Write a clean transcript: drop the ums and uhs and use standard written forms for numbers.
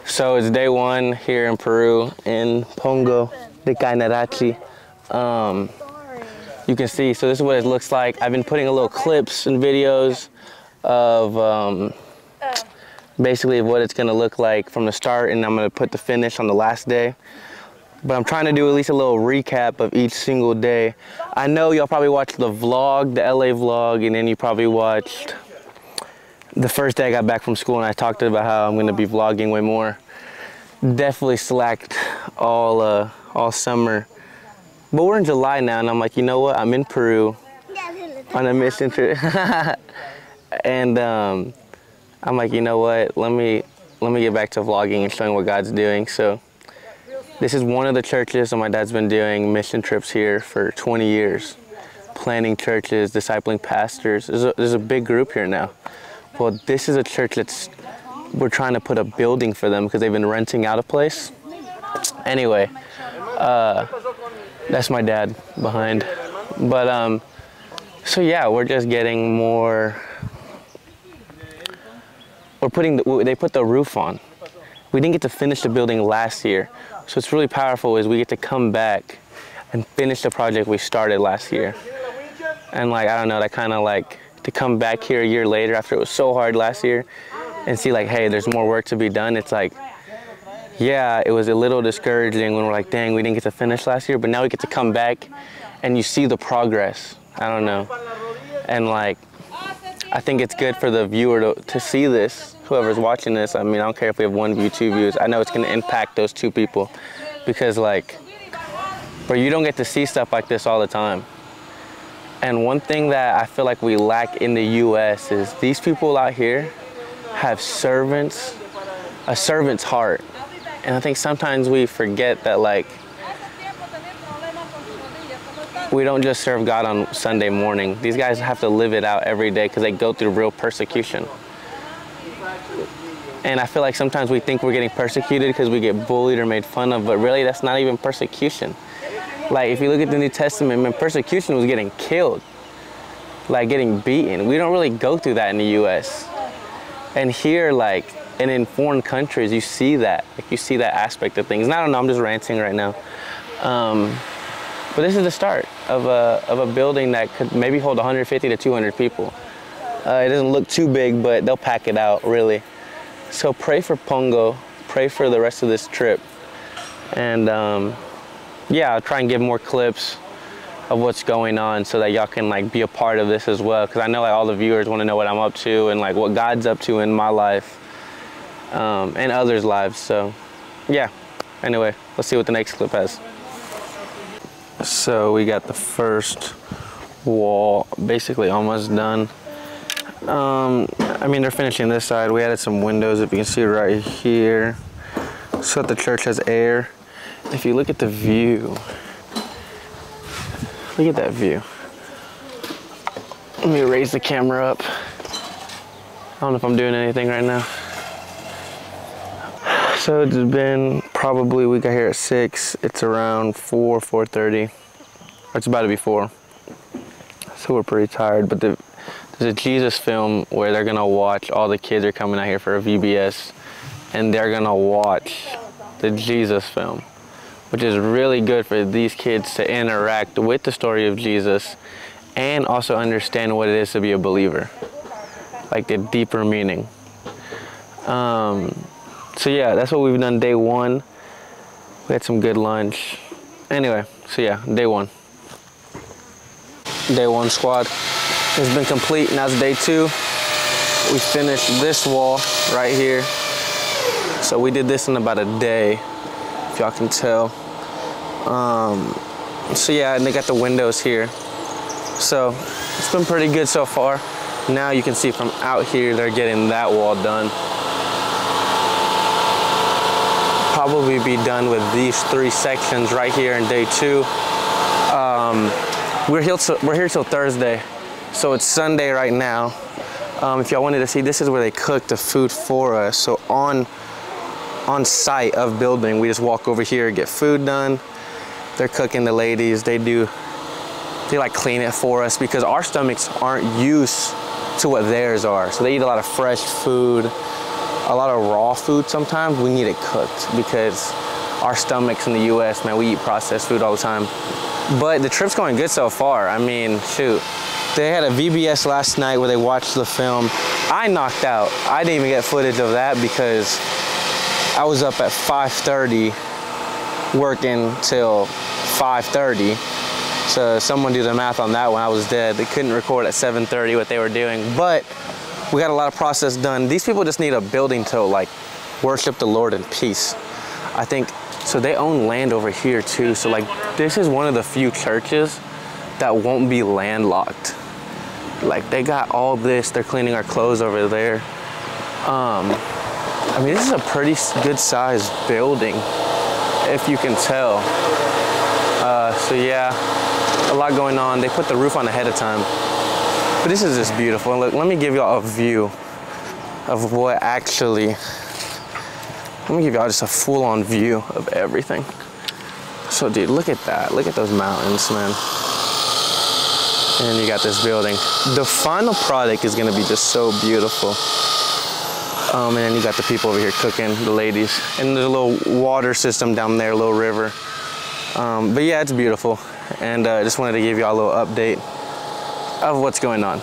So it's day one here in Peru in Pongo de Cainarachi. You can see, so this is what it looks like. I've been putting a little clips and videos of basically what it's gonna look like from the start, and I'm gonna put the finish on the last day. But I'm trying to do at least a little recap of each single day. I know y'all probably watched the vlog, the LA vlog, and then you probably watched the first day I got back from school and I talked about how I'm gonna be vlogging way more. Definitely slacked all summer. But we're in July now and I'm like, you know what? I'm in Peru on a mission trip. And I'm like, you know what? Let me get back to vlogging and showing what God's doing. So this is one of the churches, and my dad's been doing mission trips here for 20 years. Planning churches, discipling pastors. There's a big group here now. Well, this is a church we're trying to put a building for them because they've been renting out a place. Anyway, that's my dad behind. But, so yeah, we're just getting more, they put the roof on. We didn't get to finish the building last year. So it's really powerful is we get to come back and finish the project we started last year. And like, I don't know, that kind of like, to come back here a year later after it was so hard last year and see like, hey, there's more work to be done. It's like, yeah, it was a little discouraging when we're like, dang, we didn't get to finish last year, but now we get to come back and you see the progress. I don't know. And like, I think it's good for the viewer to see this, whoever's watching this. I mean, I don't care if we have 1 view, 2 views. I know it's gonna impact those 2 people because like, but you don't get to see stuff like this all the time. And one thing that I feel like we lack in the US is these people out here have a servant's heart. And I think sometimes we forget that like, we don't just serve God on Sunday morning. These guys have to live it out every day because they go through real persecution. And I feel like sometimes we think we're getting persecuted because we get bullied or made fun of, but really that's not even persecution. Like if you look at the New Testament, man, persecution was getting killed, like getting beaten. We don't really go through that in the US. And here, like, and in foreign countries, you see that. Like you see that aspect of things. And I don't know, I'm just ranting right now. But this is the start of a building that could maybe hold 150 to 200 people. It doesn't look too big, but they'll pack it out, really. So pray for Pongo, pray for the rest of this trip. And yeah, I'll try and give more clips of what's going on so that y'all can like be a part of this as well. Cause I know like all the viewers want to know what I'm up to and like what God's up to in my life and others' lives. So yeah, anyway, let's see what the next clip has. So we got the first wall basically almost done. I mean, they're finishing this side. We added some windows, if you can see right here, so that the church has air. If you look at the view, look at that view. Let me raise the camera up. I don't know if I'm doing anything right now. So it's been probably, we got here at 6. It's around 4:30. It's about to be 4. So we're pretty tired, but there's a Jesus film where they're gonna watch, all the kids are coming out here for a VBS, and they're gonna watch the Jesus film, which is really good for these kids to interact with the story of Jesus and also understand what it is to be a believer, like the deeper meaning. So yeah, that's what we've done day 1. We had some good lunch. Anyway, so yeah, day 1. Day 1 squad has been complete. Now it's day 2. We finished this wall right here. So we did this in about a day, if y'all can tell. So yeah, and they got the windows here. So it's been pretty good so far. Now you can see from out here, they're getting that wall done. Probably be done with these 3 sections right here in day 2. We're here till Thursday, so it's Sunday right now. If y'all wanted to see, this is where they cook the food for us. So on site of building, we just walk over here, get food done. They're cooking, the ladies, they like clean it for us because our stomachs aren't used to what theirs are. So they eat a lot of fresh food. a lot of raw food sometimes, we need it cooked because our stomachs in the US, man, we eat processed food all the time. But the trip's going good so far. I mean, shoot. They had a VBS last night where they watched the film. I knocked out. I didn't even get footage of that because I was up at 5:30 working till 5:30. So someone do the math on that one. I was dead. They couldn't record at 7:30 what they were doing. But we got a lot of process done. These people just need a building to like worship the Lord in peace. I think, so they own land over here too. So like this is one of the few churches that won't be landlocked. Like they got all this, they're cleaning our clothes over there. I mean, this is a pretty good sized building, if you can tell. So yeah, a lot going on. They put the roof on ahead of time. But this is just beautiful. Look, let me give y'all a view of what actually, let me give y'all just a full on view of everything. So dude, look at that. Look at those mountains, man. And you got this building. The final product is gonna be just so beautiful. And then you got the people over here cooking, the ladies. And there's a little water system down there, a little river. But yeah, it's beautiful. And I just wanted to give you all a little update of what's going on.